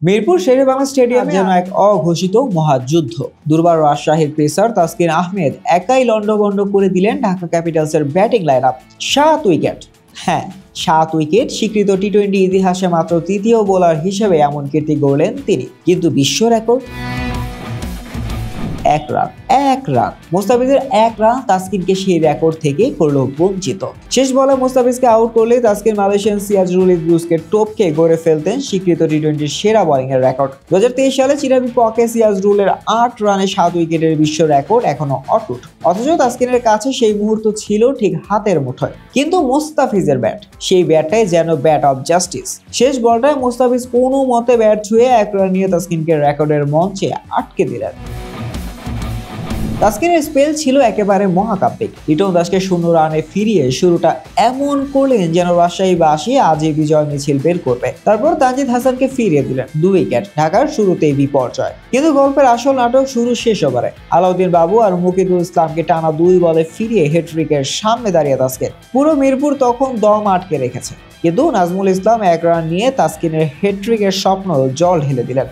মিরপুর শেরেবাংলা স্টেডিয়ামে যেন এক অঘোষিত মহাযুদ্ধ। দুর্বার রাজশাহীর পেসার তাসকিন আহমেদ একাই লন্ডভন্ড করে দিলেন ঢাকা ক্যাপিটালসের ব্যাটিং লাইন আপ। 7 উইকেট, হ্যাঁ 7 উইকেট। স্বীকৃত টি-20 ইতিহাসে মাত্র তৃতীয় বোলার হিসেবে এমন কীর্তি গড়লেন তিনি। কিন্তু বিশ্ব রেকর্ড 1 রান। মুস্তাফিজের 1 রান তাসকিনকে সেই রেকর্ড থেকে করলো বঞ্চিত। শেষ বলে মুস্তাফিজকে আউট করলে তাসকিন মালয়েশিয়ান সিরাজুল ইদ্রিসকে টপকে গড়ে ফেলতেন স্বীকৃত টি-20 সেরা বোলিং এর রেকর্ড। 2023 সালে চীনের বিপক্ষে সিরাজুলের 8 রানে 7 উইকেটের বিশ্ব রেকর্ড এখনো অটুট। অথচ তাসকিনের কাছে সেই মুহূর্ত ছিল ঠিক হাতের মুঠোয়। কিন্তু মুস্তাফিজের ব্যাট, সেই ব্যাটটাই যেন ব্যাট অফ জাস্টিস। শেষ বলটায় মুস্তাফিজ কোনো মতে ব্যাট ছুঁয়ে 1 রান নিয়ে তাসকিনকে রেকর্ডের মঞ্চে আটকে দিলেন। তাসকিনের স্পেল ছিল একেবারে মহাকাব্যিক। লিটন দাসকে 0 রানে ফিরিয়ে শুরুটা এমন করলেন যেন রাজশাহীবাসী আজই বিজয় মিছিল বের করবে। তারপর তানজিদ হাসানকে ফিরিয়ে দিলেন 2 উইকেট। ঢাকার শুরুতেই বিপর্যয়। কিন্তু গল্পের আসল নাটক শুরু শেষ ওভারে। আলাউদ্দিন বাবু আর মুকিদুল ইসলামকে টানা 2 বলে ফিরিয়ে হ্যাট্রিকের সামনে দাঁড়িয়ে তাসকিন। পুরো মিরপুর তখন দম আটকে রেখেছে। কিন্তু নাজমুল ইসলাম 1 রান নিয়ে তাসকিনের হ্যাট্রিকের স্বপ্ন জল ঢেলে দিলেন।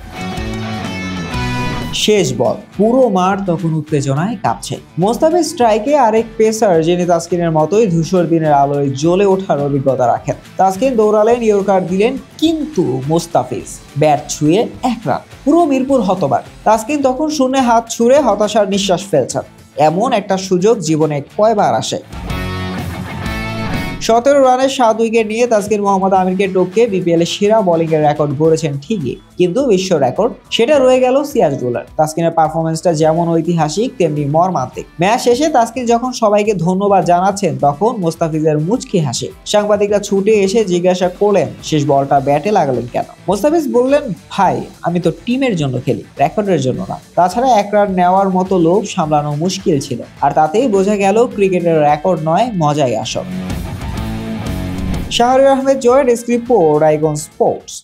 শেষ বল, পুরো মাঠ তখন উত্তেজনায় কাঁপছে। মুস্তাফিজ স্ট্রাইকে আরেক পেসার যিনি তাসকিনের মতোই ধূসর দিনের আলোয় জ্বলে ওঠার অভিজ্ঞতা রাখেন। তাসকিন দৌড়ালেন, ইয়র্কার দিলেন, কিন্তু মুস্তাফিজ ব্যাট ছুঁয়ে 1 রান। পুরো মিরপুর হতবাক। তাসকিন তখন শূন্যে হাত ছুঁড়ে হতাশার নিঃশ্বাস ফেলছেন। এমন একটা সুযোগ জীবনে কয়বার আসে? 17 রানে 7 উইকেট নিয়ে তাসকিন মোহাম্মদ আমিরকে টপকে বিপিএল এর সেরা বোলিং এর রেকর্ড গড়েছেন ঠিকই, কিন্তু বিশ্ব রেকর্ড সেটা রয়ে গেল সিরাজুলের। তাসকিনের পারফরমেন্সটা যেমন ঐতিহাসিক তেমনি মর্মান্তিক। ম্যাচ শেষে তাসকিন যখন সবাইকে ধন্যবাদ জানাচ্ছেন তখন মুস্তাফিজের মুচকি হাসি। সাংবাদিকরা ছুটে এসে জিজ্ঞাসা করলেন শেষ বলটা ব্যাটে লাগালেন কেন? মুস্তাফিজ বললেন, ভাই আমি তো টিমের জন্য খেলি, রেকর্ডের জন্য না। তাছাড়া 1 রান নেওয়ার মতো লোভ সামলানো মুশকিল ছিল। আর তাতেই বোঝা গেল ক্রিকেটের রেকর্ড নয়, মজাই আসল। শাহরিয়ার আহমেদ জয়, ডেস্ক রিপোর্ট, আইকন স্পোর্টস।